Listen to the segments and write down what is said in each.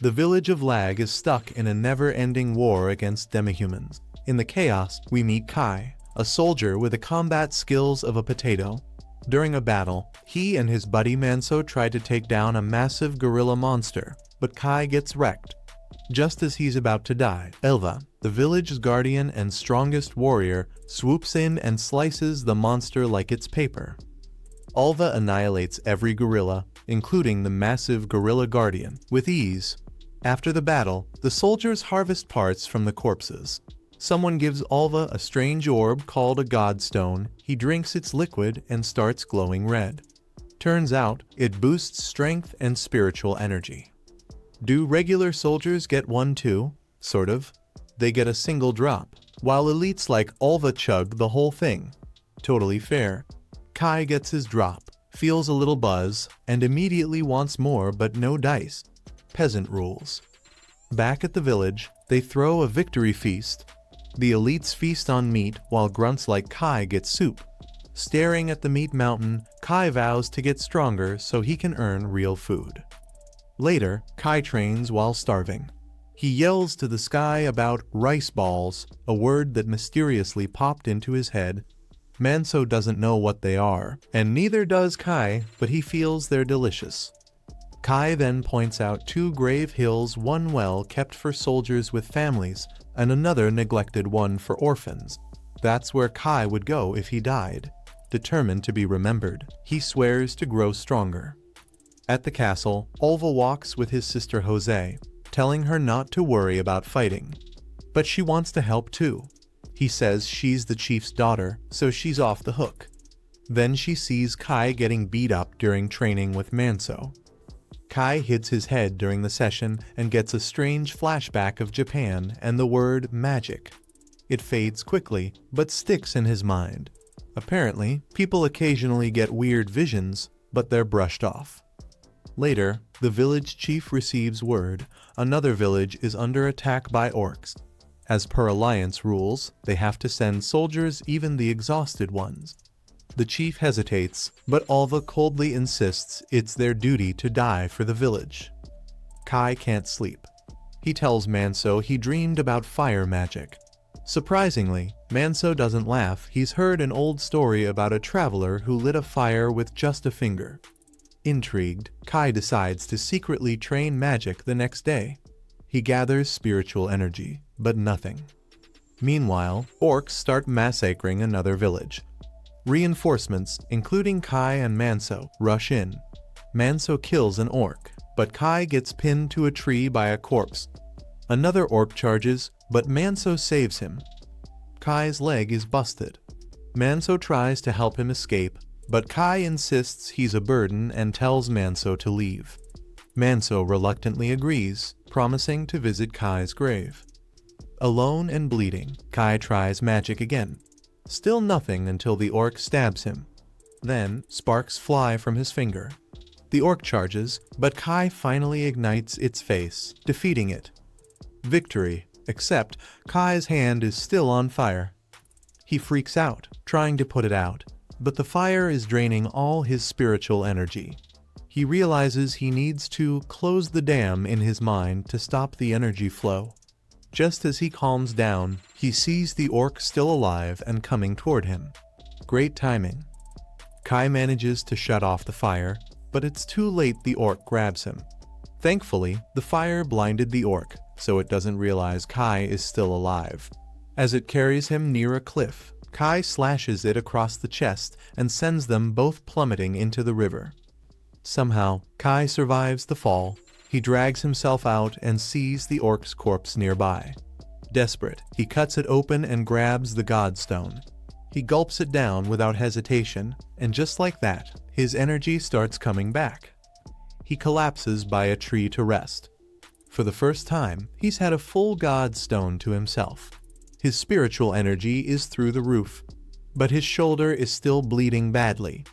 The village of Lag is stuck in a never-ending war against demihumans. In the chaos, we meet Kai, a soldier with the combat skills of a potato. During a battle, he and his buddy Manso try to take down a massive gorilla monster, but Kai gets wrecked. Just as he's about to die, Elva, the village's guardian and strongest warrior, swoops in and slices the monster like it's paper. Alva annihilates every gorilla, including the massive gorilla guardian, with ease. After the battle, the soldiers harvest parts from the corpses. Someone gives Alva a strange orb called a godstone. He drinks its liquid and starts glowing red. Turns out, it boosts strength and spiritual energy. Do regular soldiers get one too? Sort of. They get a single drop, while elites like Alva chug the whole thing. Totally fair. Kai gets his drop, feels a little buzz, and immediately wants more but no dice. Peasant rules. Back at the village, they throw a victory feast. The elites feast on meat while grunts like Kai get soup. Staring at the meat mountain, Kai vows to get stronger so he can earn real food. Later, Kai trains while starving. He yells to the sky about rice balls, a word that mysteriously popped into his head. Manso doesn't know what they are, and neither does Kai, but he feels they're delicious. Kai then points out two grave hills, one well kept for soldiers with families, and another neglected one for orphans. That's where Kai would go if he died. Determined to be remembered, he swears to grow stronger. At the castle, Alva walks with his sister Jose, telling her not to worry about fighting. But she wants to help too. He says she's the chief's daughter, so she's off the hook. Then she sees Kai getting beat up during training with Manso. Kai hits his head during the session and gets a strange flashback of Japan and the word magic. It fades quickly, but sticks in his mind. Apparently, people occasionally get weird visions, but they're brushed off. Later, the village chief receives word another village is under attack by orcs. As per Alliance rules, they have to send soldiers, even the exhausted ones. The chief hesitates, but Alva coldly insists it's their duty to die for the village. Kai can't sleep. He tells Manso he dreamed about fire magic. Surprisingly, Manso doesn't laugh. He's heard an old story about a traveler who lit a fire with just a finger. Intrigued, Kai decides to secretly train magic the next day. He gathers spiritual energy, but nothing. Meanwhile, orcs start massacring another village. Reinforcements, including Kai and Manso, rush in. Manso kills an orc, but Kai gets pinned to a tree by a corpse. Another orc charges, but Manso saves him. Kai's leg is busted. Manso tries to help him escape, but Kai insists he's a burden and tells Manso to leave. Manso reluctantly agrees, promising to visit Kai's grave. Alone and bleeding, Kai tries magic again. Still nothing until the orc stabs him. Then, sparks fly from his finger. The orc charges, but Kai finally ignites its face, defeating it. Victory, except Kai's hand is still on fire. He freaks out, trying to put it out, but the fire is draining all his spiritual energy. He realizes he needs to close the dam in his mind to stop the energy flow. Just as he calms down, he sees the orc still alive and coming toward him. Great timing. Kai manages to shut off the fire, but it's too late. The orc grabs him. Thankfully, the fire blinded the orc, so it doesn't realize Kai is still alive. As it carries him near a cliff, Kai slashes it across the chest and sends them both plummeting into the river. Somehow, Kai survives the fall. He drags himself out and sees the orc's corpse nearby. Desperate, he cuts it open and grabs the godstone. He gulps it down without hesitation, and just like that, his energy starts coming back. He collapses by a tree to rest. For the first time, he's had a full godstone to himself. His spiritual energy is through the roof, but his shoulder is still bleeding badly.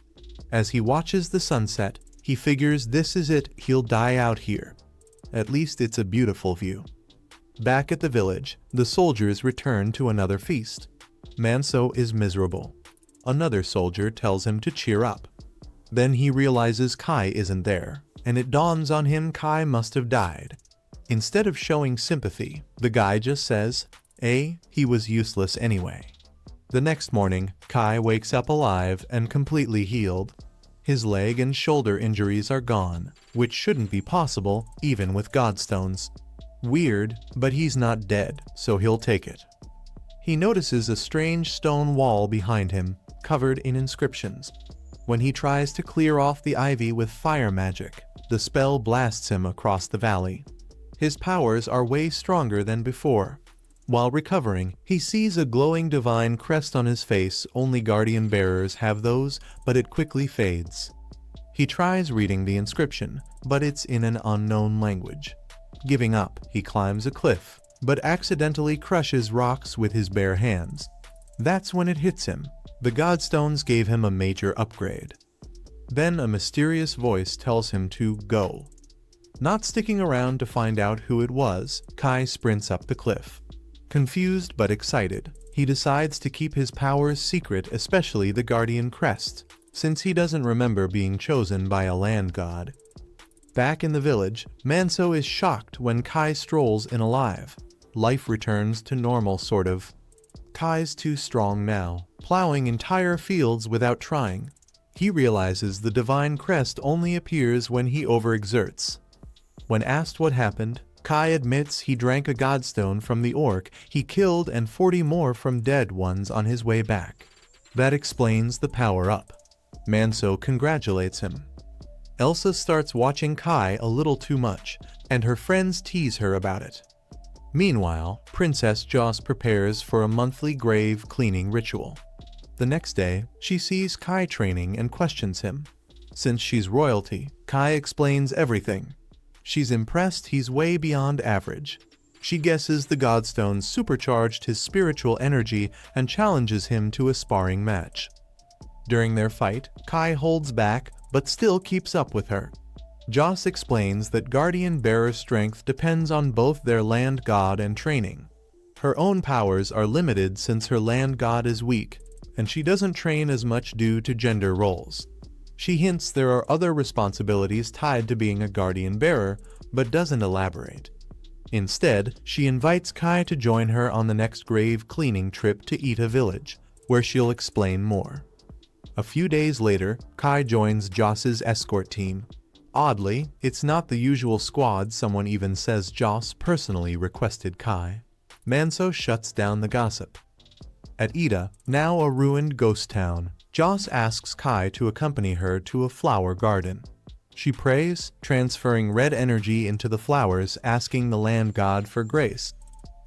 As he watches the sunset, he figures this is it, he'll die out here. At least it's a beautiful view. Back at the village, the soldiers return to another feast. Manso is miserable. Another soldier tells him to cheer up. Then he realizes Kai isn't there, and it dawns on him Kai must have died. Instead of showing sympathy, the guy just says, he was useless anyway. The next morning, Kai wakes up alive and completely healed. His leg and shoulder injuries are gone, which shouldn't be possible even with godstones. Weird, but he's not dead, so he'll take it. He notices a strange stone wall behind him, covered in inscriptions. When he tries to clear off the ivy with fire magic, the spell blasts him across the valley. His powers are way stronger than before. While recovering, he sees a glowing divine crest on his face. Only guardian bearers have those, but it quickly fades. He tries reading the inscription, but it's in an unknown language. Giving up, he climbs a cliff, but accidentally crushes rocks with his bare hands. That's when it hits him. The godstones gave him a major upgrade. Then a mysterious voice tells him to go. Not sticking around to find out who it was, Kai sprints up the cliff. Confused but excited, he decides to keep his powers secret, especially the Guardian Crest, since he doesn't remember being chosen by a land god. Back in the village, Manso is shocked when Kai strolls in alive. Life returns to normal, sort of. Kai's too strong now, plowing entire fields without trying. He realizes the divine crest only appears when he overexerts. When asked what happened, Kai admits he drank a godstone from the orc he killed and 40 more from dead ones on his way back. That explains the power-up. Manso congratulates him. Elsa starts watching Kai a little too much, and her friends tease her about it. Meanwhile, Princess Joss prepares for a monthly grave cleaning ritual. The next day, she sees Kai training and questions him. Since she's royalty, Kai explains everything. She's impressed he's way beyond average. She guesses the godstones supercharged his spiritual energy and challenges him to a sparring match. During their fight, Kai holds back but still keeps up with her. Joss explains that guardian bearer strength depends on both their land god and training. Her own powers are limited since her land god is weak, and she doesn't train as much due to gender roles. She hints there are other responsibilities tied to being a guardian bearer, but doesn't elaborate. Instead, she invites Kai to join her on the next grave cleaning trip to Ita village, where she'll explain more. A few days later, Kai joins Joss's escort team. Oddly, it's not the usual squad. Someone even says Joss personally requested Kai. Manso shuts down the gossip. At Ita, now a ruined ghost town, Joss asks Kai to accompany her to a flower garden. She prays, transferring red energy into the flowers, asking the land god for grace.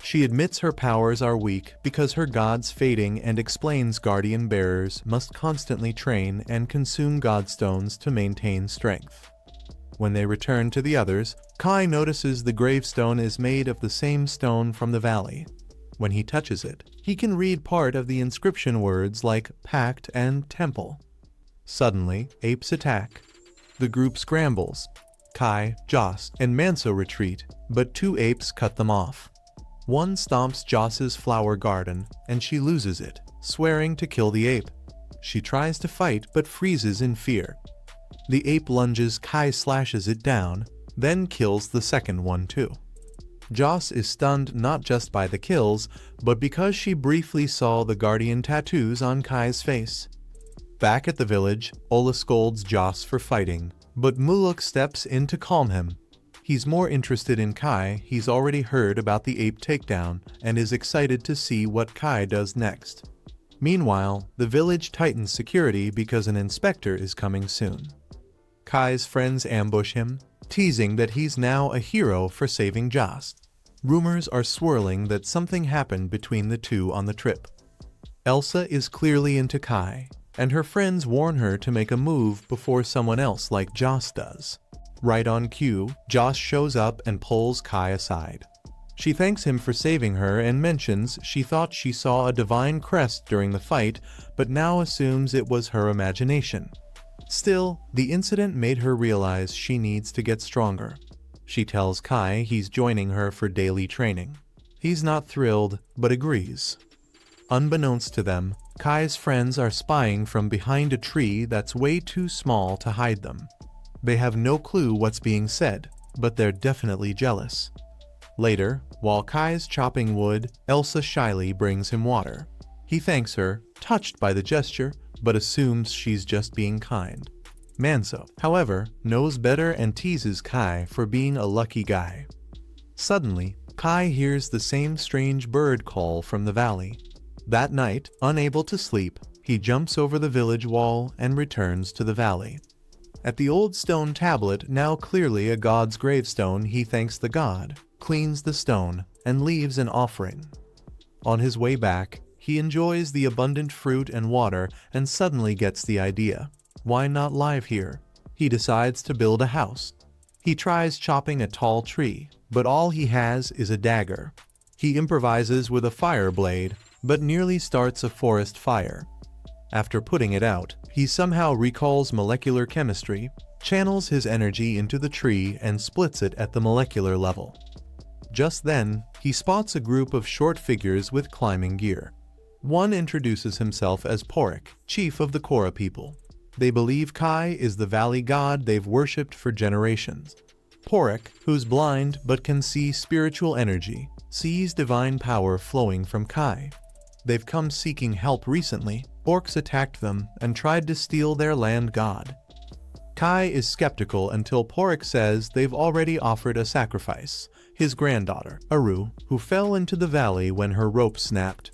She admits her powers are weak because her god's fading and explains guardian bearers must constantly train and consume godstones to maintain strength. When they return to the others, Kai notices the gravestone is made of the same stone from the valley. When he touches it, he can read part of the inscription words like pact and temple. Suddenly, apes attack. The group scrambles. Kai, Joss, and Manso retreat, but 2 apes cut them off. One stomps Joss's flower garden, and she loses it, swearing to kill the ape. She tries to fight but freezes in fear. The ape lunges, Kai slashes it down, then kills the second one too. Joss is stunned not just by the kills, but because she briefly saw the guardian tattoos on Kai's face. Back at the village, Ola scolds Joss for fighting, but Muluk steps in to calm him. He's more interested in Kai. He's already heard about the ape takedown and is excited to see what Kai does next. Meanwhile, the village tightens security because an inspector is coming soon. Kai's friends ambush him, teasing that he's now a hero for saving Joss. Rumors are swirling that something happened between the two on the trip. Elsa is clearly into Kai, and her friends warn her to make a move before someone else like Joss does. Right on cue, Joss shows up and pulls Kai aside. She thanks him for saving her and mentions she thought she saw a divine crest during the fight, but now assumes it was her imagination. Still, the incident made her realize she needs to get stronger. She tells Kai he's joining her for daily training. He's not thrilled, but agrees. Unbeknownst to them, Kai's friends are spying from behind a tree that's way too small to hide them. They have no clue what's being said, but they're definitely jealous. Later, while Kai's chopping wood, Elsa shyly brings him water. He thanks her, touched by the gesture, but assumes she's just being kind. Manso, however, knows better and teases Kai for being a lucky guy. Suddenly, Kai hears the same strange bird call from the valley. That night, unable to sleep, he jumps over the village wall and returns to the valley. At the old stone tablet, now clearly a god's gravestone, he thanks the god, cleans the stone, and leaves an offering. On his way back, he enjoys the abundant fruit and water and suddenly gets the idea. Why not live here? He decides to build a house. He tries chopping a tall tree, but all he has is a dagger. He improvises with a fire blade, but nearly starts a forest fire. After putting it out, he somehow recalls molecular chemistry, channels his energy into the tree and splits it at the molecular level. Just then, he spots a group of short figures with climbing gear. One introduces himself as Porik, chief of the Korra people. They believe Kai is the valley god they've worshipped for generations. Porik, who's blind but can see spiritual energy, sees divine power flowing from Kai. They've come seeking help recently. Orcs attacked them and tried to steal their land god. Kai is skeptical until Porik says they've already offered a sacrifice, his granddaughter, Aru, who fell into the valley when her rope snapped.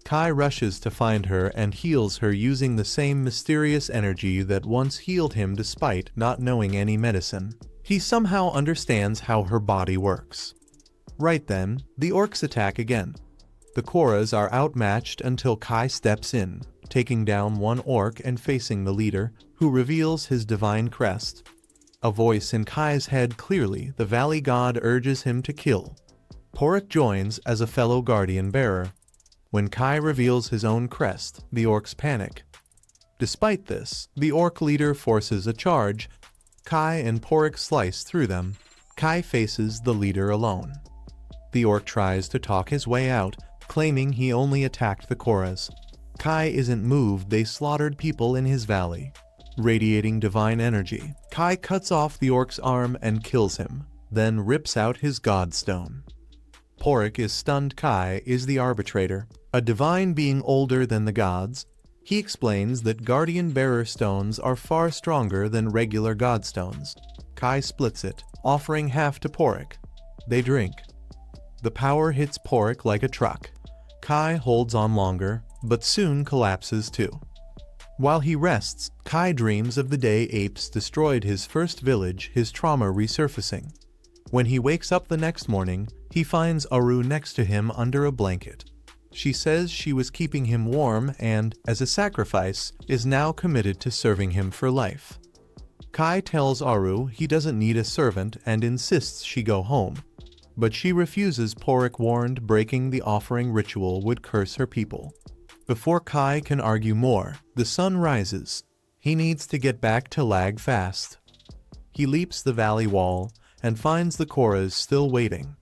Kai rushes to find her and heals her using the same mysterious energy that once healed him despite not knowing any medicine. He somehow understands how her body works. Right then, the orcs attack again. The Korras are outmatched until Kai steps in, taking down one orc and facing the leader, who reveals his divine crest. A voice in Kai's head clearly, the valley god urges him to kill. Porik joins as a fellow guardian bearer. When Kai reveals his own crest, the orcs panic. Despite this, the orc leader forces a charge. Kai and Porik slice through them. Kai faces the leader alone. The orc tries to talk his way out, claiming he only attacked the Korras. Kai isn't moved, they slaughtered people in his valley. Radiating divine energy, Kai cuts off the orc's arm and kills him, then rips out his godstone. Porik is stunned. Kai is the arbitrator, a divine being older than the gods. He explains that guardian bearer stones are far stronger than regular godstones. Kai splits it, offering half to Porik. They drink. The power hits Porik like a truck. Kai holds on longer, but soon collapses too. While he rests, Kai dreams of the day apes destroyed his first village, his trauma resurfacing. When he wakes up the next morning, he finds Aru next to him under a blanket. She says she was keeping him warm and, as a sacrifice, is now committed to serving him for life. Kai tells Aru he doesn't need a servant and insists she go home. But she refuses. Porik warned breaking the offering ritual would curse her people. Before Kai can argue more, the sun rises. He needs to get back to Lag fast. He leaps the valley wall and finds the Korras still waiting.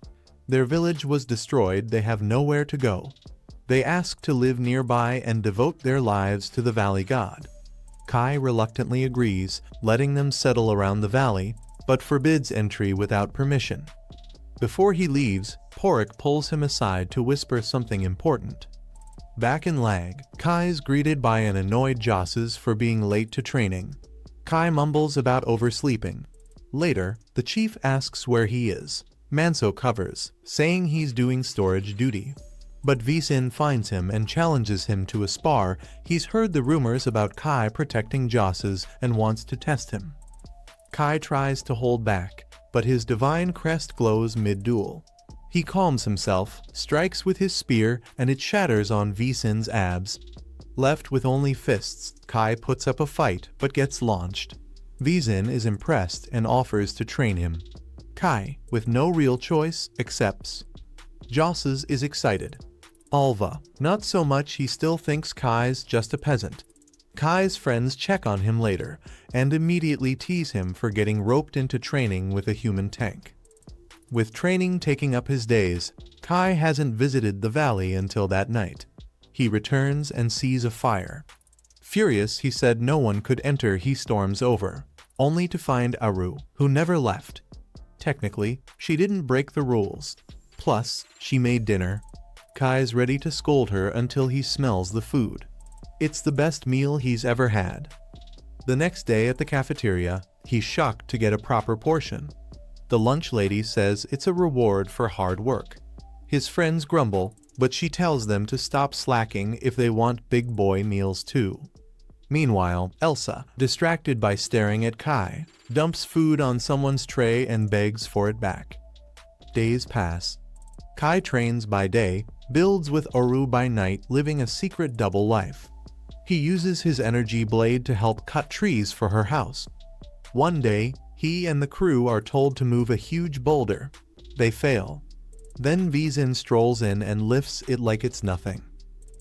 Their village was destroyed, they have nowhere to go. They ask to live nearby and devote their lives to the valley god. Kai reluctantly agrees, letting them settle around the valley, but forbids entry without permission. Before he leaves, Porik pulls him aside to whisper something important. Back in Lag, Kai is greeted by an annoyed Josses for being late to training. Kai mumbles about oversleeping. Later, the chief asks where he is. Manso covers, saying he's doing storage duty. But Visin finds him and challenges him to a spar. He's heard the rumors about Kai protecting Josses and wants to test him. Kai tries to hold back, but his divine crest glows mid-duel. He calms himself, strikes with his spear, and it shatters on Visin's abs. Left with only fists, Kai puts up a fight but gets launched. Visin is impressed and offers to train him. Kai, with no real choice, accepts. Josses is excited. Alva, not so much. He still thinks Kai's just a peasant. Kai's friends check on him later and immediately tease him for getting roped into training with a human tank. With training taking up his days, Kai hasn't visited the valley until that night. He returns and sees a fire. Furious, he said no one could enter. He storms over, only to find Aru, who never left. Technically, she didn't break the rules. Plus, she made dinner. Kai's ready to scold her until he smells the food. It's the best meal he's ever had. The next day at the cafeteria, he's shocked to get a proper portion. The lunch lady says it's a reward for hard work. His friends grumble, but she tells them to stop slacking if they want big boy meals too. Meanwhile, Elsa, distracted by staring at Kai, dumps food on someone's tray and begs for it back. Days pass. Kai trains by day, builds with Oru by night, living a secret double life. He uses his energy blade to help cut trees for her house. One day, he and the crew are told to move a huge boulder. They fail. Then Vizin strolls in and lifts it like it's nothing.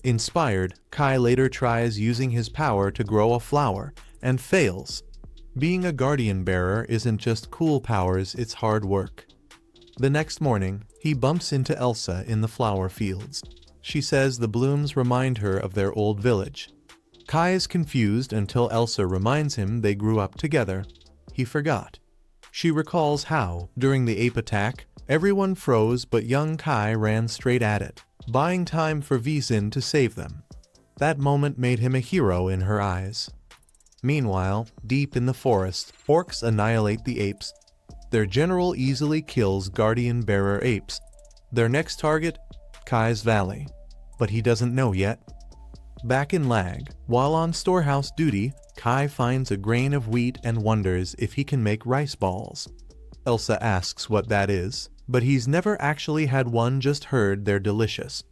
Inspired, Kai later tries using his power to grow a flower, and fails. Being a guardian bearer isn't just cool powers, it's hard work. The next morning, he bumps into Elsa in the flower fields. She says the blooms remind her of their old village. Kai is confused until Elsa reminds him they grew up together. He forgot. She recalls how, during the ape attack, everyone froze but young Kai ran straight at it, buying time for Vizin to save them. That moment made him a hero in her eyes. Meanwhile, deep in the forest, orcs annihilate the apes. Their general easily kills guardian bearer apes. Their next target? Kai's valley. But he doesn't know yet. Back in Lag, while on storehouse duty, Kai finds a grain of wheat and wonders if he can make rice balls. Elsa asks what that is, but he's never actually had one, just heard they're delicious.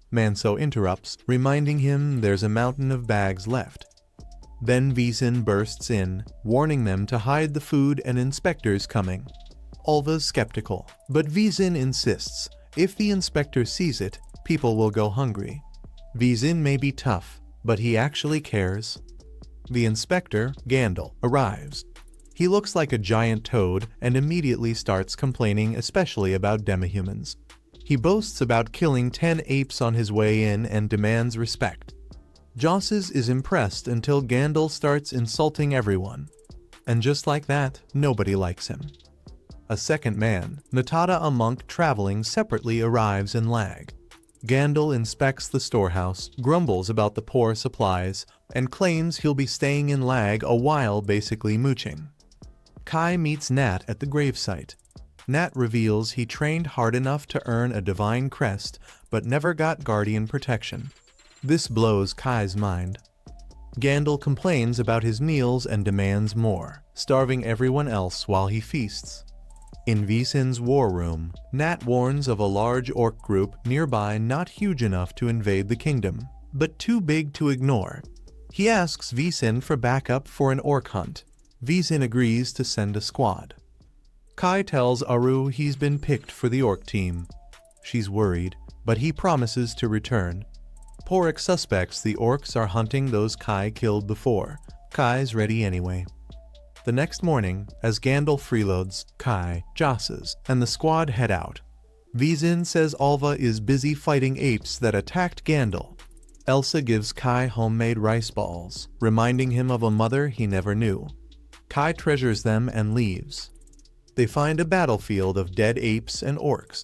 Manso interrupts, reminding him there's a mountain of bags left. Then Vizin bursts in, warning them to hide the food and inspector's coming. Ulva's skeptical, but Vizin insists, if the inspector sees it, people will go hungry. Vizin may be tough, but he actually cares. The inspector, Gandalf, arrives. He looks like a giant toad and immediately starts complaining, especially about demihumans. He boasts about killing 10 apes on his way in and demands respect. Josses is impressed until Gandalf starts insulting everyone. And just like that, nobody likes him. A second man, Natada, a monk traveling separately, arrives in Lag. Gandalf inspects the storehouse, grumbles about the poor supplies, and claims he'll be staying in Lag a while, basically mooching. Kai meets Nat at the gravesite. Nat reveals he trained hard enough to earn a divine crest, but never got guardian protection. This blows Kai's mind. Gandalf complains about his meals and demands more, starving everyone else while he feasts. In Vizin's war room, Nat warns of a large orc group nearby, not huge enough to invade the kingdom, but too big to ignore. He asks Vizin for backup for an orc hunt. Vizin agrees to send a squad. Kai tells Aru he's been picked for the orc team. She's worried, but he promises to return. Porik suspects the orcs are hunting those Kai killed before. Kai's ready anyway. The next morning, as Gandalf freeloads, Kai, Josses, and the squad head out. Vizin says Ulva is busy fighting apes that attacked Gandalf. Elsa gives Kai homemade rice balls, reminding him of a mother he never knew. Kai treasures them and leaves. They find a battlefield of dead apes and orcs.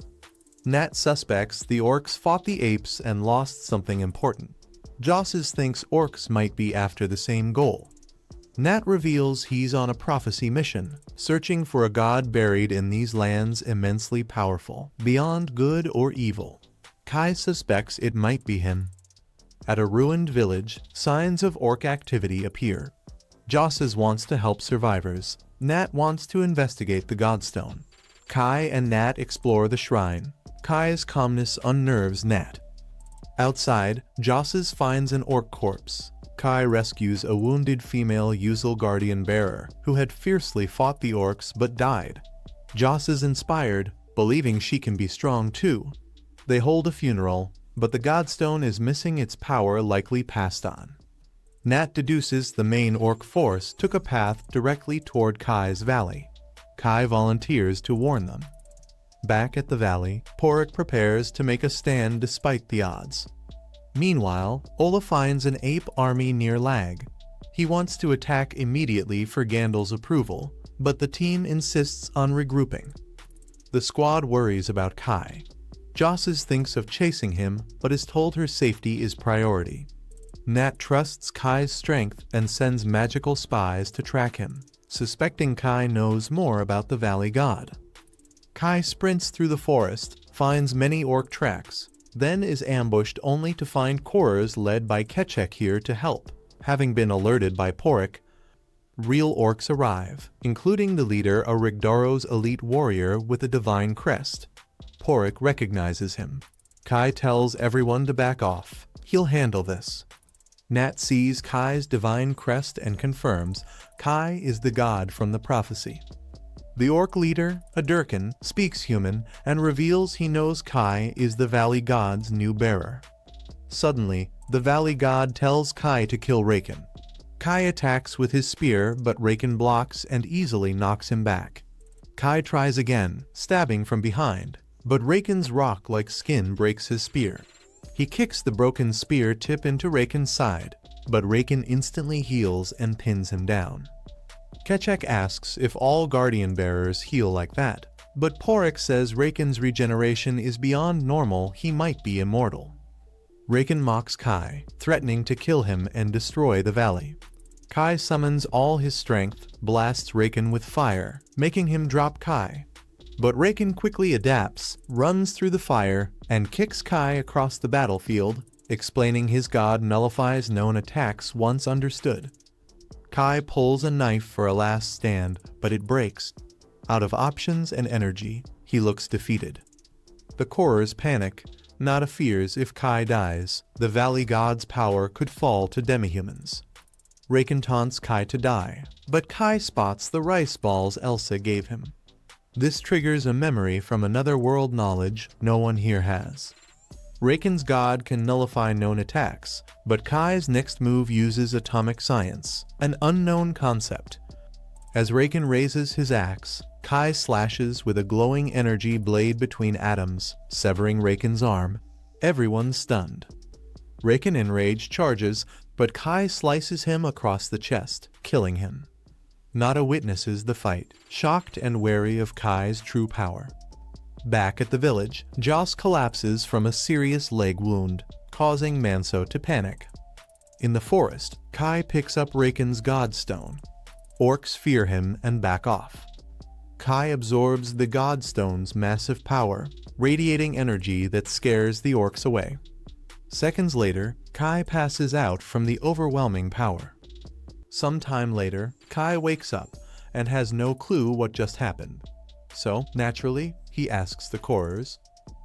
Nat suspects the orcs fought the apes and lost something important. Josses thinks orcs might be after the same goal. Nat reveals he's on a prophecy mission, searching for a god buried in these lands immensely powerful, beyond good or evil. Kai suspects it might be him. At a ruined village, signs of orc activity appear. Josses wants to help survivors. Nat wants to investigate the godstone. Kai and Nat explore the shrine. Kai's calmness unnerves Nat. Outside, Josses finds an orc corpse. Kai rescues a wounded female Usul guardian bearer who had fiercely fought the orcs but died. Joss is inspired, believing she can be strong too. They hold a funeral, but the godstone is missing its power, likely passed on. Nat deduces the main orc force took a path directly toward Kai's valley. Kai volunteers to warn them. Back at the valley, Porik prepares to make a stand despite the odds. Meanwhile, Ola finds an ape army near Lag. He wants to attack immediately for Gandalf's approval, but the team insists on regrouping. The squad worries about Kai. Josses thinks of chasing him, but is told her safety is priority. Nat trusts Kai's strength and sends magical spies to track him, suspecting Kai knows more about the Valley God. Kai sprints through the forest, finds many orc tracks, then is ambushed only to find Korers led by Kechek here to help. Having been alerted by Porik, real orcs arrive, including the leader, a Rigdaro's elite warrior with a divine crest. Porik recognizes him. Kai tells everyone to back off. He'll handle this. Nat sees Kai's divine crest and confirms Kai is the god from the prophecy. The orc leader, a Durkin, speaks human and reveals he knows Kai is the Valley God's new bearer. Suddenly, the Valley God tells Kai to kill Raken. Kai attacks with his spear, but Raken blocks and easily knocks him back. Kai tries again, stabbing from behind, but Raken's rock-like skin breaks his spear. He kicks the broken spear tip into Raken's side, but Raken instantly heals and pins him down. Kechek asks if all Guardian Bearers heal like that, but Porik says Raken's regeneration is beyond normal, he might be immortal. Raken mocks Kai, threatening to kill him and destroy the valley. Kai summons all his strength, blasts Raken with fire, making him drop Kai. But Raken quickly adapts, runs through the fire, and kicks Kai across the battlefield, explaining his god nullifies known attacks once understood. Kai pulls a knife for a last stand, but it breaks. Out of options and energy, he looks defeated. The Korers panic. Nada fears if Kai dies, the Valley God's power could fall to demihumans. Raken taunts Kai to die, but Kai spots the rice balls Elsa gave him. This triggers a memory from another world knowledge no one here has. Raken's god can nullify known attacks, but Kai's next move uses atomic science, an unknown concept. As Raken raises his axe, Kai slashes with a glowing energy blade between atoms, severing Raken's arm. Everyone's stunned. Raken in rage charges, but Kai slices him across the chest, killing him. Nada witnesses the fight, shocked and wary of Kai's true power. Back at the village, Joss collapses from a serious leg wound, causing Manso to panic. In the forest, Kai picks up Raken's Godstone. Orcs fear him and back off. Kai absorbs the Godstone's massive power, radiating energy that scares the orcs away. Seconds later, Kai passes out from the overwhelming power. Some time later, Kai wakes up and has no clue what just happened. So, naturally, he asks the Korers,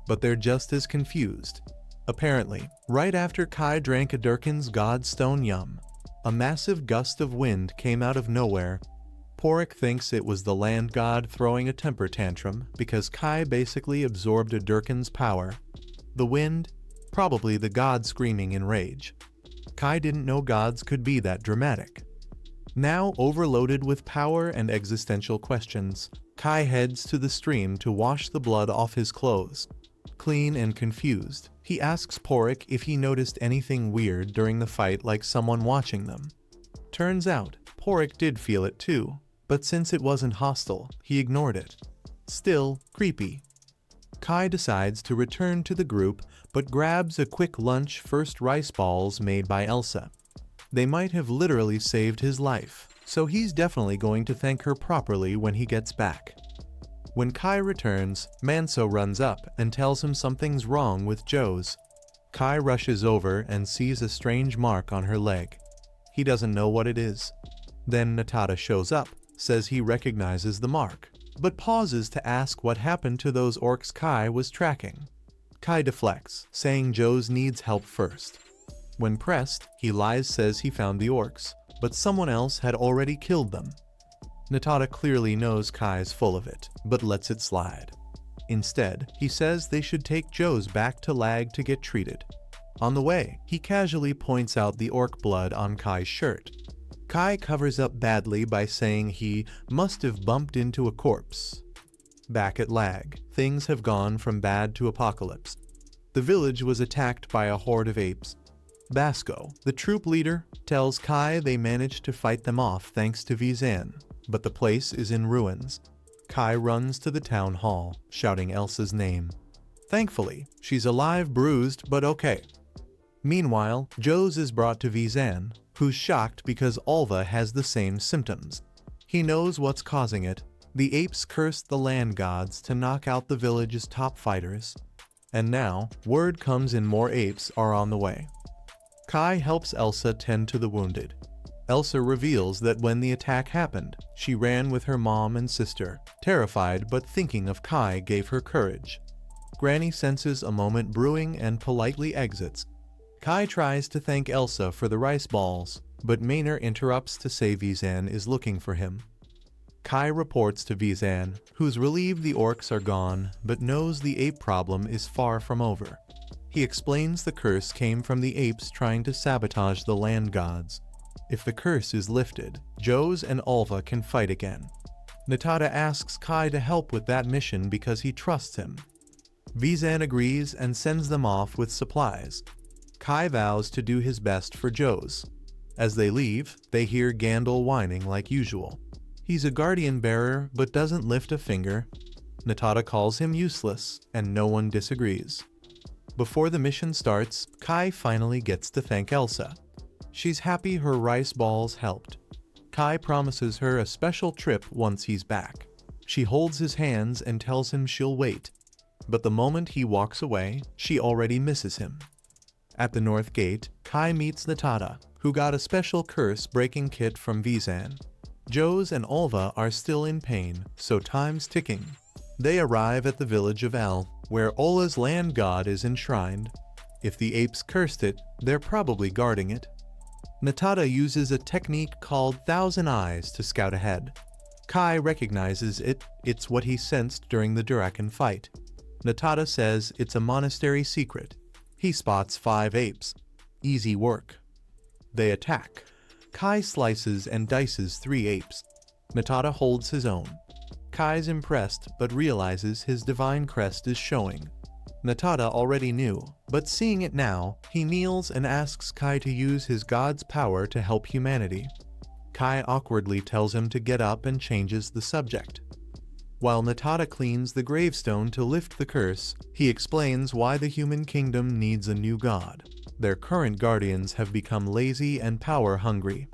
but they're just as confused. Apparently, right after Kai drank a Durkin's Godstone yum, a massive gust of wind came out of nowhere. Porik thinks it was the land god throwing a temper tantrum because Kai basically absorbed a Durkin's power. The wind? Probably the god screaming in rage. Kai didn't know gods could be that dramatic. Now overloaded with power and existential questions, Kai heads to the stream to wash the blood off his clothes. Clean and confused, he asks Porik if he noticed anything weird during the fight, like someone watching them. Turns out, Porik did feel it too, but since it wasn't hostile, he ignored it. Still, creepy. Kai decides to return to the group, but grabs a quick lunch, first rice balls made by Elsa. They might have literally saved his life, so he's definitely going to thank her properly when he gets back. When Kai returns, Manso runs up and tells him something's wrong with Joe's. Kai rushes over and sees a strange mark on her leg. He doesn't know what it is. Then Natada shows up, says he recognizes the mark, but pauses to ask what happened to those orcs Kai was tracking. Kai deflects, saying Joe's needs help first. When pressed, he lies, says he found the orcs, but someone else had already killed them. Natada clearly knows Kai's full of it, but lets it slide. Instead, he says they should take Joe's back to Lag to get treated. On the way, he casually points out the orc blood on Kai's shirt. Kai covers up badly by saying he must have bumped into a corpse. Back at Lag, things have gone from bad to apocalypse. The village was attacked by a horde of apes. Basco, the troop leader, tells Kai they managed to fight them off thanks to Vizan, but the place is in ruins. Kai runs to the town hall, shouting Elsa's name. Thankfully, she's alive, bruised, but okay. Meanwhile, Jose is brought to Vizan, who's shocked because Alva has the same symptoms. He knows what's causing it. The apes cursed the land gods to knock out the village's top fighters. And now, word comes in more apes are on the way. Kai helps Elsa tend to the wounded. Elsa reveals that when the attack happened, she ran with her mom and sister, terrified but thinking of Kai gave her courage. Granny senses a moment brewing and politely exits. Kai tries to thank Elsa for the rice balls, but Maynard interrupts to say Vizan is looking for him. Kai reports to Vizan, who's relieved the orcs are gone, but knows the ape problem is far from over. He explains the curse came from the apes trying to sabotage the land gods. If the curse is lifted, Jose and Alva can fight again. Natada asks Kai to help with that mission because he trusts him. Vizan agrees and sends them off with supplies. Kai vows to do his best for Jose. As they leave, they hear Gandalf whining like usual. He's a guardian bearer but doesn't lift a finger. Natada calls him useless, and no one disagrees. Before the mission starts, Kai finally gets to thank Elsa. She's happy her rice balls helped. Kai promises her a special trip once he's back. She holds his hands and tells him she'll wait. But the moment he walks away, she already misses him. At the North Gate, Kai meets Natada, who got a special curse-breaking kit from Vizan. Jose and Alva are still in pain, so time's ticking. They arrive at the village of El, where Ola's land god is enshrined. If the apes cursed it, they're probably guarding it. Natada uses a technique called Thousand Eyes to scout ahead. Kai recognizes it's what he sensed during the Durakan fight. Natada says it's a monastery secret. He spots 5 apes. Easy work. They attack. Kai slices and dices 3 apes. Natada holds his own. Kai's impressed but realizes his divine crest is showing. Natada already knew, but seeing it now, he kneels and asks Kai to use his god's power to help humanity. Kai awkwardly tells him to get up and changes the subject. While Natada cleans the gravestone to lift the curse, he explains why the human kingdom needs a new god. Their current guardians have become lazy and power-hungry.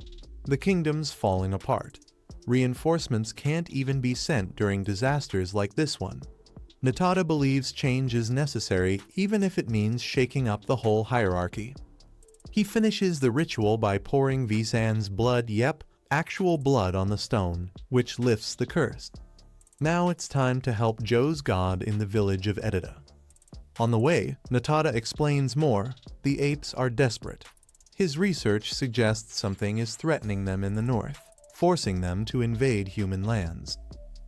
The kingdom's falling apart. Reinforcements can't even be sent during disasters like this one. Natada believes change is necessary even if it means shaking up the whole hierarchy. He finishes the ritual by pouring Vizan's blood, actual blood on the stone, which lifts the curse. Now it's time to help Joe's god in the village of Edida. On the way, Natada explains more. The apes are desperate. His research suggests something is threatening them in the north, forcing them to invade human lands.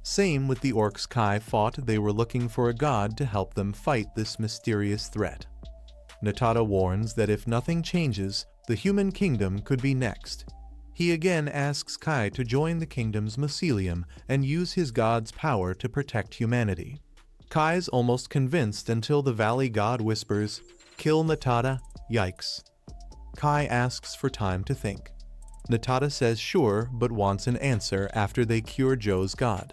Same with the orcs. Kai thought they were looking for a god to help them fight this mysterious threat. Natada warns that if nothing changes, the human kingdom could be next. He again asks Kai to join the kingdom's mycelium and use his god's power to protect humanity. Kai's almost convinced until the valley god whispers, "Kill Natada, yikes." Kai asks for time to think. Natada says sure, but wants an answer after they cure Joe's god.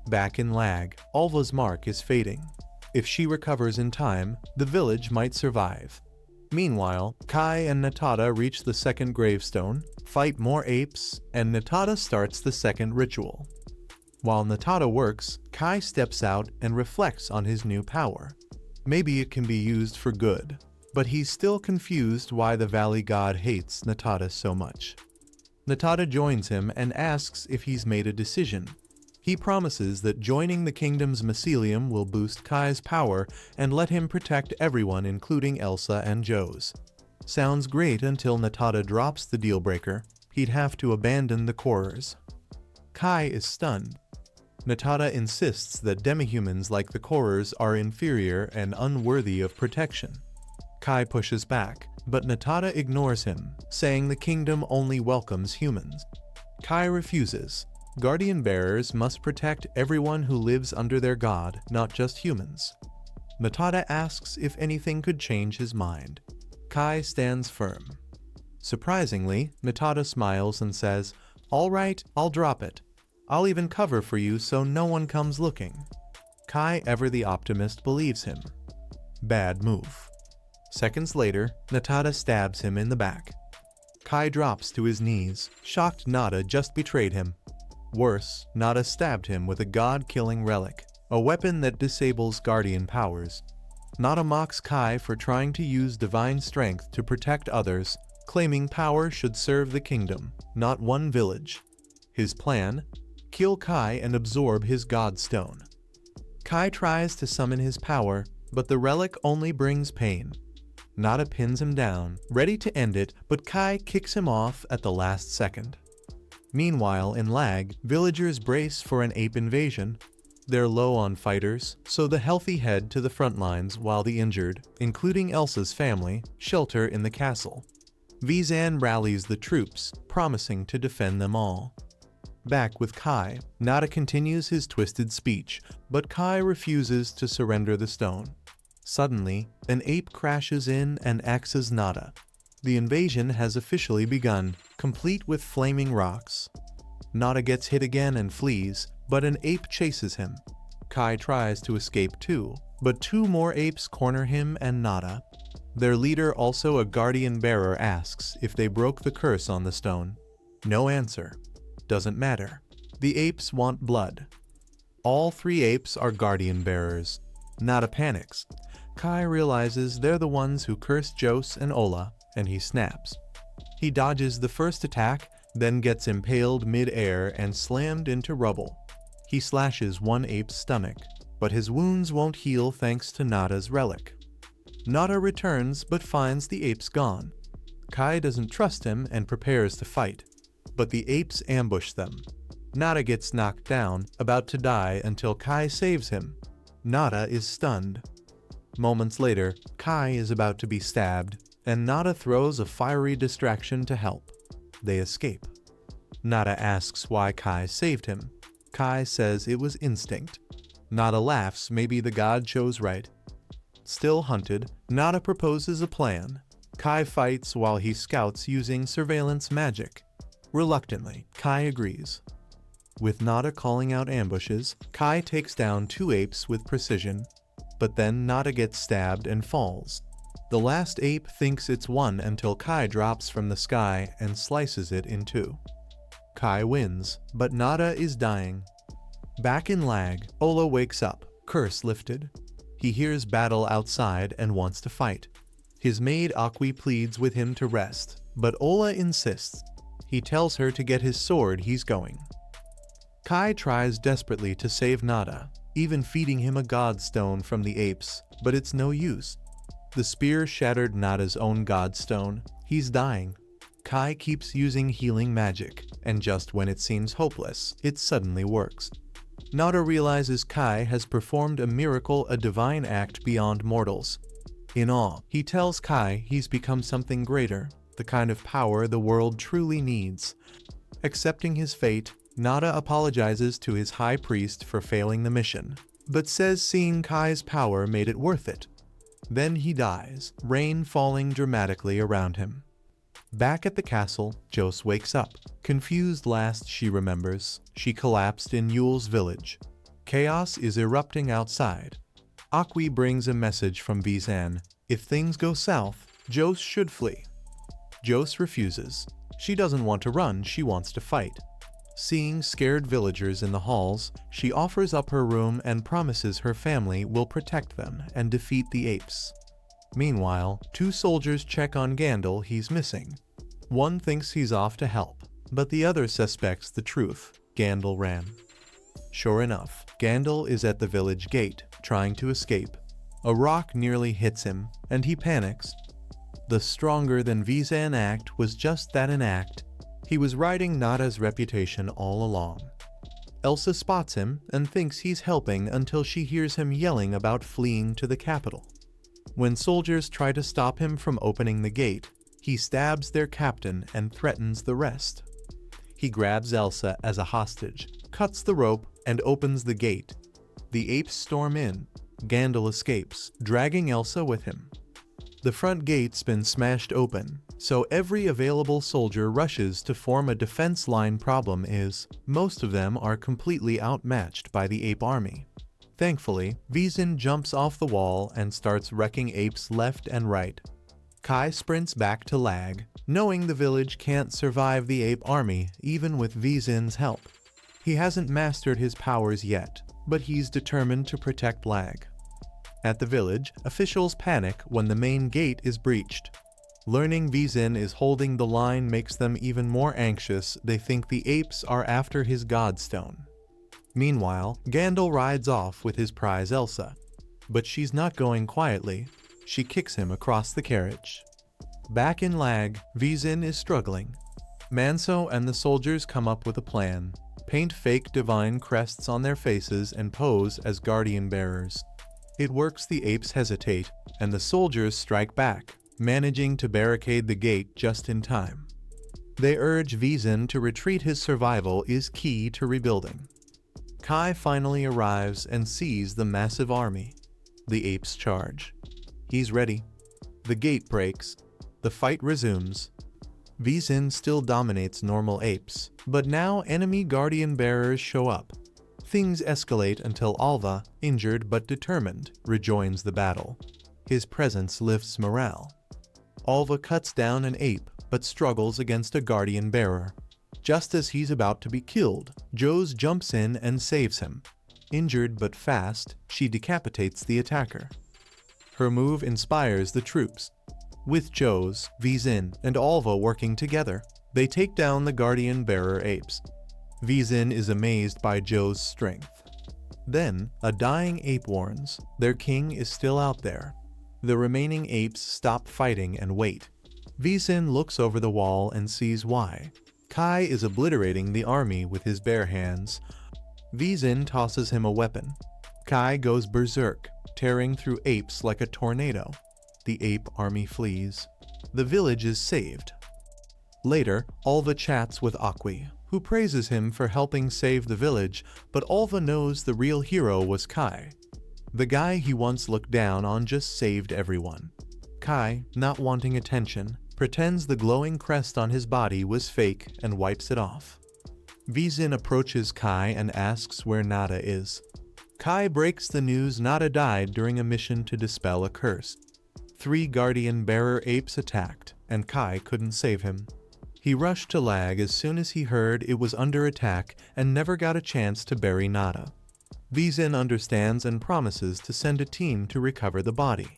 Back in Lag, Alva's mark is fading. If she recovers in time, the village might survive. Meanwhile, Kai and Natada reach the second gravestone, fight more apes, and Natada starts the second ritual. While Natada works, Kai steps out and reflects on his new power. Maybe it can be used for good, but he's still confused why the valley god hates Natada so much. Natada joins him and asks if he's made a decision. He promises that joining the kingdom's mycelium will boost Kai's power and let him protect everyone, including Elsa and Jose. Sounds great until Natada drops the deal breaker. He'd have to abandon the Korers. Kai is stunned. Natada insists that demihumans like the Korers are inferior and unworthy of protection. Kai pushes back, but Natada ignores him, saying the kingdom only welcomes humans. Kai refuses. Guardian bearers must protect everyone who lives under their god, not just humans. Natada asks if anything could change his mind. Kai stands firm. Surprisingly, Natada smiles and says, "All right, I'll drop it. I'll even cover for you so no one comes looking." Kai, ever the optimist, believes him. Bad move. Seconds later, Natada stabs him in the back. Kai drops to his knees, shocked Nada just betrayed him. Worse, Nada stabbed him with a god-killing relic, a weapon that disables guardian powers. Nada mocks Kai for trying to use divine strength to protect others, claiming power should serve the kingdom, not one village. His plan? Kill Kai and absorb his god stone. Kai tries to summon his power, but the relic only brings pain. Nada pins him down, ready to end it, but Kai kicks him off at the last second. Meanwhile, in Lag, villagers brace for an ape invasion. They're low on fighters, so the healthy head to the front lines while the injured, including Elsa's family, shelter in the castle. Vizan rallies the troops, promising to defend them all. Back with Kai, Nada continues his twisted speech, but Kai refuses to surrender the stone. Suddenly, an ape crashes in and axes Nada. The invasion has officially begun, complete with flaming rocks. Nada gets hit again and flees, but an ape chases him. Kai tries to escape too, but two more apes corner him and Nada. Their leader, also a guardian bearer, asks if they broke the curse on the stone. No answer. Doesn't matter. The apes want blood. All three apes are guardian bearers. Nada panics. Kai realizes they're the ones who cursed Jose and Ola, and he snaps. He dodges the first attack, then gets impaled mid-air and slammed into rubble. He slashes one ape's stomach, but his wounds won't heal thanks to Nada's relic. Nada returns but finds the apes gone. Kai doesn't trust him and prepares to fight, but the apes ambush them. Nada gets knocked down, about to die until Kai saves him. Nada is stunned. Moments later, Kai is about to be stabbed, and Nada throws a fiery distraction to help. They escape. Nada asks why Kai saved him. Kai says it was instinct. Nada laughs, maybe the god chose right. Still hunted, Nada proposes a plan. Kai fights while he scouts using surveillance magic. Reluctantly, Kai agrees. With Nada calling out ambushes, Kai takes down two apes with precision. But then Nada gets stabbed and falls. The last ape thinks it's won until Kai drops from the sky and slices it in two. Kai wins, but Nada is dying. Back in Lag, Ola wakes up, curse lifted. He hears battle outside and wants to fight. His maid Akwi pleads with him to rest, but Ola insists. He tells her to get his sword, he's going. Kai tries desperately to save Nada, even feeding him a god stone from the apes, but it's no use. The spear shattered Nada's own god stone. He's dying. Kai keeps using healing magic, and just when it seems hopeless, it suddenly works. Nada realizes Kai has performed a miracle, a divine act beyond mortals. In awe, he tells Kai he's become something greater, the kind of power the world truly needs. Accepting his fate, Nada apologizes to his high priest for failing the mission, but says seeing Kai's power made it worth it. Then he dies, rain falling dramatically around him. Back at the castle, Jose wakes up. Confused last she remembers, she collapsed in Yule's village. Chaos is erupting outside. Akwi brings a message from Vizan. If things go south, Jose should flee. Jose refuses. She doesn't want to run, she wants to fight. Seeing scared villagers in the halls, she offers up her room and promises her family will protect them and defeat the apes. Meanwhile, two soldiers check on Gandalf, he's missing. One thinks he's off to help, but the other suspects the truth. Gandalf ran. Sure enough, Gandalf is at the village gate, trying to escape. A rock nearly hits him, and he panics. The stronger than Vizan act was just that, an act. He was riding Nada's reputation all along. Elsa spots him and thinks he's helping until she hears him yelling about fleeing to the capital. When soldiers try to stop him from opening the gate, he stabs their captain and threatens the rest. He grabs Elsa as a hostage, cuts the rope, and opens the gate. The apes storm in. Gandalf escapes, dragging Elsa with him. The front gate's been smashed open, so every available soldier rushes to form a defense line. Problem is, most of them are completely outmatched by the ape army. Thankfully, Vezin jumps off the wall and starts wrecking apes left and right. Kai sprints back to Lag, knowing the village can't survive the ape army even with Vezin's help. He hasn't mastered his powers yet, but he's determined to protect Lag. At the village, officials panic when the main gate is breached. Learning Vezin is holding the line makes them even more anxious. They think the apes are after his godstone. Meanwhile, Gandalf rides off with his prize Elsa. But she's not going quietly. She kicks him across the carriage. Back in Lag, Vezin is struggling. Manso and the soldiers come up with a plan. Paint fake divine crests on their faces and pose as guardian bearers. It works. The apes hesitate, and the soldiers strike back, managing to barricade the gate just in time. They urge Vezin to retreat. His survival is key to rebuilding. Kai finally arrives and sees the massive army. The apes charge. He's ready. The gate breaks. The fight resumes. Vezin still dominates normal apes, but now enemy guardian bearers show up. Things escalate until Alva, injured but determined, rejoins the battle. His presence lifts morale. Alva cuts down an ape, but struggles against a guardian bearer. Just as he's about to be killed, Jose jumps in and saves him. Injured but fast, she decapitates the attacker. Her move inspires the troops. With Jose, Vezin, and Alva working together, they take down the guardian bearer apes. Vezin is amazed by Jose's strength. Then, a dying ape warns, their king is still out there. The remaining apes stop fighting and wait. Vezin looks over the wall and sees why. Kai is obliterating the army with his bare hands. Vezin tosses him a weapon. Kai goes berserk, tearing through apes like a tornado. The ape army flees. The village is saved. Later, Alva chats with Aqui, who praises him for helping save the village, but Alva knows the real hero was Kai. The guy he once looked down on just saved everyone. Kai, not wanting attention, pretends the glowing crest on his body was fake and wipes it off. Vezin approaches Kai and asks where Nada is. Kai breaks the news Nada died during a mission to dispel a curse. 3 guardian bearer apes attacked, and Kai couldn't save him. He rushed to Lag as soon as he heard it was under attack and never got a chance to bury Nada. Vezin understands and promises to send a team to recover the body.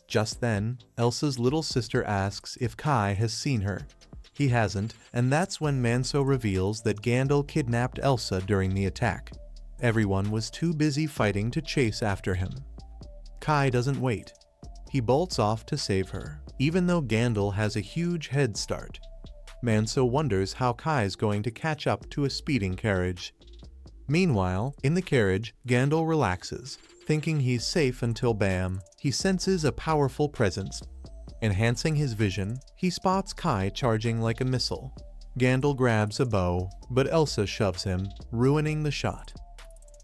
Just then, Elsa's little sister asks if Kai has seen her. He hasn't, and that's when Manso reveals that Gandalf kidnapped Elsa during the attack. Everyone was too busy fighting to chase after him. Kai doesn't wait. He bolts off to save her, even though Gandalf has a huge head start. Manso wonders how Kai's going to catch up to a speeding carriage. Meanwhile, in the carriage, Gandalf relaxes, thinking he's safe until bam, he senses a powerful presence. Enhancing his vision, he spots Kai charging like a missile. Gandalf grabs a bow, but Elsa shoves him, ruining the shot.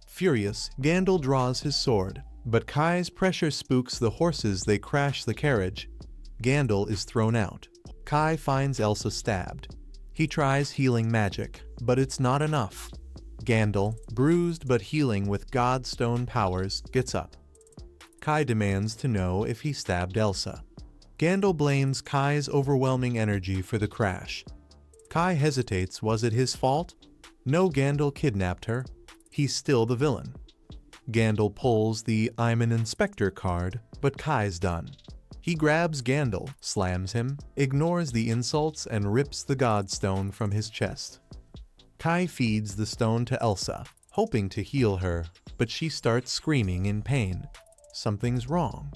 Furious, Gandalf draws his sword, but Kai's pressure spooks the horses. They crash the carriage. Gandalf is thrown out. Kai finds Elsa stabbed. He tries healing magic, but it's not enough. Gandalf, bruised but healing with Godstone powers, gets up. Kai demands to know if he stabbed Elsa. Gandalf blames Kai's overwhelming energy for the crash. Kai hesitates. Was it his fault? No, Gandalf kidnapped her. He's still the villain. Gandalf pulls the "I'm an inspector" card, but Kai's done. He grabs Gandalf, slams him, ignores the insults, and rips the Godstone from his chest. Kai feeds the stone to Elsa, hoping to heal her, but she starts screaming in pain. Something's wrong.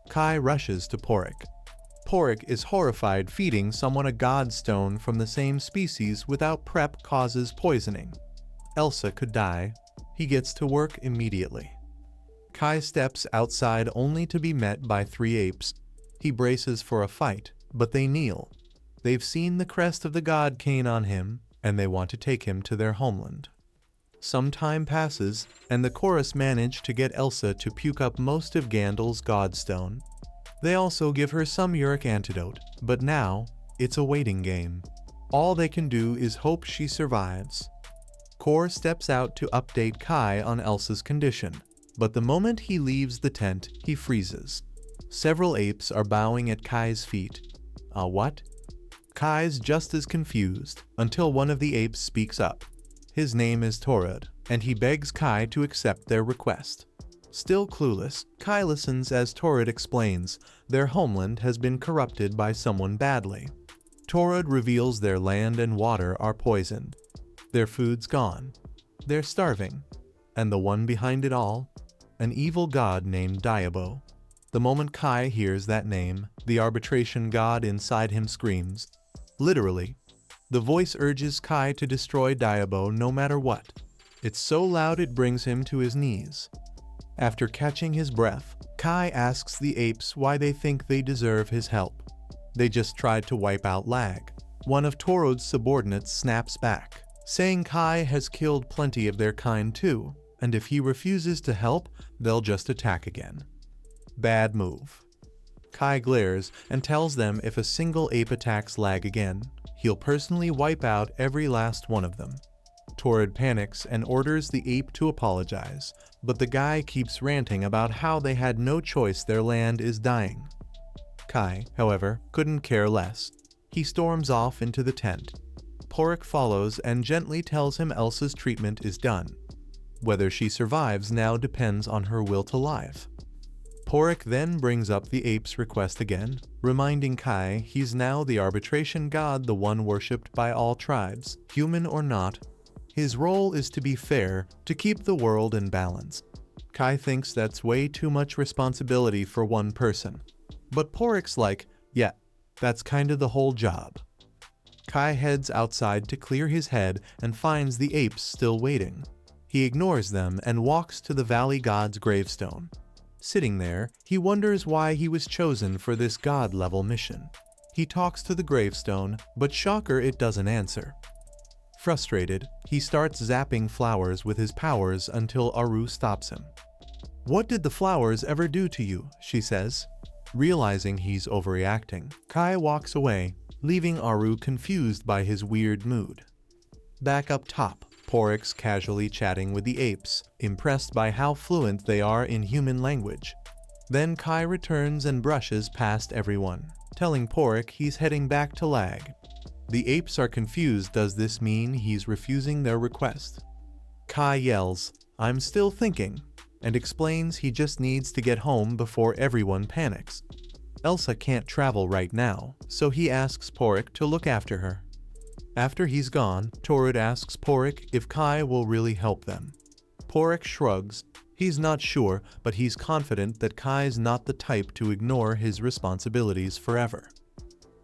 Kai rushes to Porik. Porik is horrified. Feeding someone a Godstone from the same species without prep causes poisoning. Elsa could die. He gets to work immediately. Kai steps outside only to be met by 3 apes. He braces for a fight, but they kneel. They've seen the crest of the god Cain on him, and they want to take him to their homeland. Some time passes, and the chorus manage to get Elsa to puke up most of Gandalf's Godstone. They also give her some uric antidote, but now, it's a waiting game. All they can do is hope she survives. Kor steps out to update Kai on Elsa's condition. But the moment he leaves the tent, he freezes. Several apes are bowing at Kai's feet. What? Kai's just as confused, until one of the apes speaks up. His name is Torod, and he begs Kai to accept their request. Still clueless, Kai listens as Torod explains their homeland has been corrupted by someone badly. Torod reveals their land and water are poisoned. Their food's gone. They're starving. And the one behind it all? An evil god named Diabo. The moment Kai hears that name, the arbitration god inside him screams. Literally. The voice urges Kai to destroy Diabo no matter what. It's so loud it brings him to his knees. After catching his breath, Kai asks the apes why they think they deserve his help. They just tried to wipe out Lag. One of Torod's subordinates snaps back, saying Kai has killed plenty of their kind too, and if he refuses to help, they'll just attack again. Bad move. Kai glares and tells them if a single ape attacks Lag again, he'll personally wipe out every last one of them. Torod panics and orders the ape to apologize, but the guy keeps ranting about how they had no choice, their land is dying. Kai, however, couldn't care less. He storms off into the tent. Pork follows and gently tells him Elsa's treatment is done. Whether she survives now depends on her will to live. Pork then brings up the ape's request again, reminding Kai he's now the arbitration god, the one worshipped by all tribes, human or not. His role is to be fair, to keep the world in balance. Kai thinks that's way too much responsibility for one person. But Pork's like, yeah, that's kinda the whole job. Kai heads outside to clear his head and finds the apes still waiting. He ignores them and walks to the valley god's gravestone. Sitting there, he wonders why he was chosen for this god-level mission. He talks to the gravestone, but shocker, it doesn't answer. Frustrated, he starts zapping flowers with his powers until Aru stops him. "What did the flowers ever do to you?" she says. Realizing he's overreacting, Kai walks away, leaving Aru confused by his weird mood. Back up top, Porix casually chatting with the apes, impressed by how fluent they are in human language. Then Kai returns and brushes past everyone, telling Porix he's heading back to Lag. The apes are confused. Does this mean he's refusing their request? Kai yells, "I'm still thinking," and explains he just needs to get home before everyone panics. Elsa can't travel right now, so he asks Porix to look after her. After he's gone, Torod asks Porix if Kai will really help them. Porix shrugs. He's not sure, but he's confident that Kai's not the type to ignore his responsibilities forever.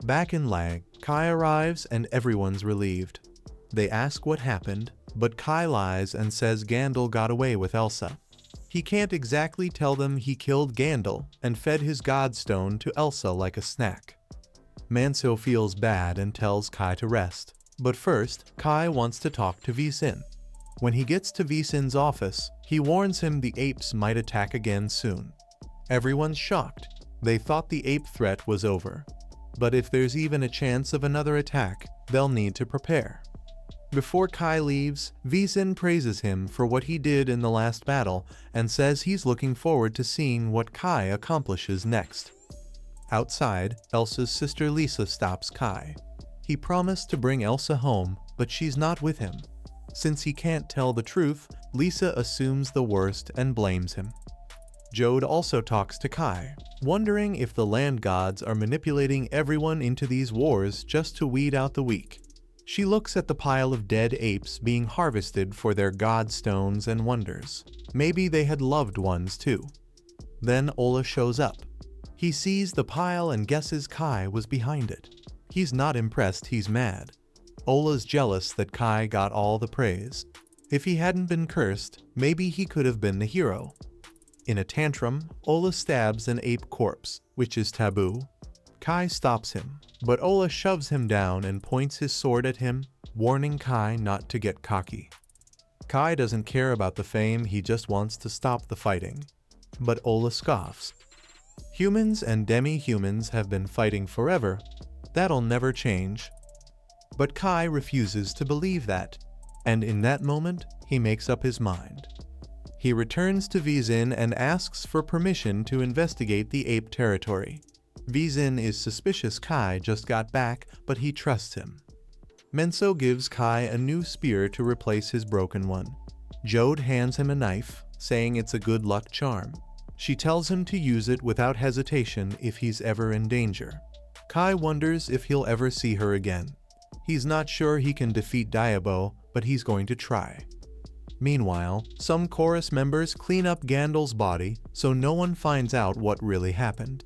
Back in Lag, Kai arrives and everyone's relieved. They ask what happened, but Kai lies and says Gandalf got away with Elsa. He can't exactly tell them he killed Gandalf and fed his godstone to Elsa like a snack. Manso feels bad and tells Kai to rest. But first, Kai wants to talk to Visin. When he gets to Visin's office, he warns him the apes might attack again soon. Everyone's shocked. They thought the ape threat was over. But if there's even a chance of another attack, they'll need to prepare. Before Kai leaves, Visin praises him for what he did in the last battle and says he's looking forward to seeing what Kai accomplishes next. Outside, Elsa's sister Lisa stops Kai. He promised to bring Elsa home, but she's not with him. Since he can't tell the truth, Lisa assumes the worst and blames him. Jode also talks to Kai, wondering if the land gods are manipulating everyone into these wars just to weed out the weak. She looks at the pile of dead apes being harvested for their god stones and wonders. Maybe they had loved ones too. Then Ola shows up. He sees the pile and guesses Kai was behind it. He's not impressed, he's mad. Ola's jealous that Kai got all the praise. If he hadn't been cursed, maybe he could have been the hero. In a tantrum, Ola stabs an ape corpse, which is taboo. Kai stops him, but Ola shoves him down and points his sword at him, warning Kai not to get cocky. Kai doesn't care about the fame, he just wants to stop the fighting. But Ola scoffs. Humans and demi-humans have been fighting forever. That'll never change. But Kai refuses to believe that, and in that moment, he makes up his mind. He returns to Vizin and asks for permission to investigate the ape territory. Vizin is suspicious Kai just got back, but he trusts him. Menso gives Kai a new spear to replace his broken one. Jode hands him a knife, saying it's a good luck charm. She tells him to use it without hesitation if he's ever in danger. Kai wonders if he'll ever see her again. He's not sure he can defeat Diabo, but he's going to try. Meanwhile, some chorus members clean up Gandalf's body so no one finds out what really happened.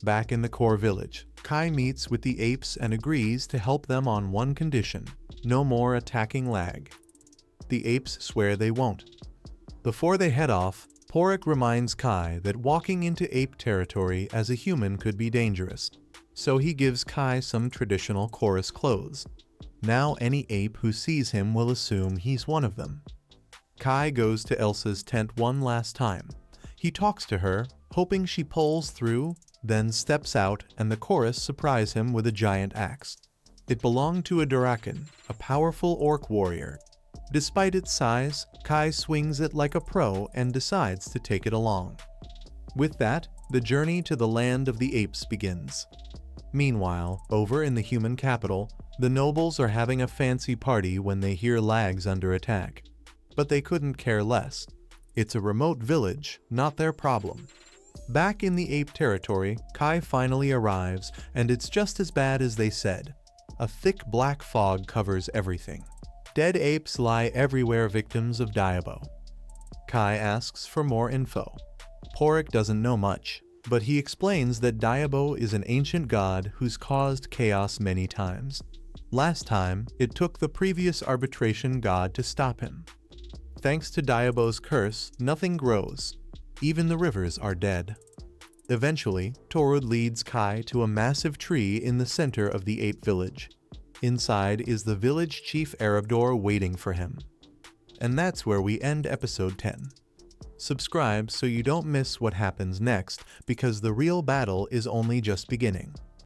Back in the core village, Kai meets with the apes and agrees to help them on one condition: no more attacking lag. The apes swear they won't. Before they head off, Porik reminds Kai that walking into ape territory as a human could be dangerous, so he gives Kai some traditional chorus clothes. Now any ape who sees him will assume he's one of them. Kai goes to Elsa's tent one last time. He talks to her, hoping she pulls through, then steps out and the chorus surprise him with a giant axe. It belonged to a Durakan, a powerful orc warrior. Despite its size, Kai swings it like a pro and decides to take it along. With that, the journey to the land of the apes begins. Meanwhile, over in the human capital, the nobles are having a fancy party when they hear Lag's under attack. But they couldn't care less. It's a remote village, not their problem. Back in the ape territory, Kai finally arrives, and it's just as bad as they said. A thick black fog covers everything. Dead apes lie everywhere, victims of Diabo. Kai asks for more info. Porik doesn't know much, but he explains that Diabo is an ancient god who's caused chaos many times. Last time, it took the previous arbitration god to stop him. Thanks to Diabo's curse, nothing grows. Even the rivers are dead. Eventually, Torud leads Kai to a massive tree in the center of the ape village. Inside is the village chief Erebdor waiting for him. And that's where we end episode 10. Subscribe so you don't miss what happens next, because the real battle is only just beginning.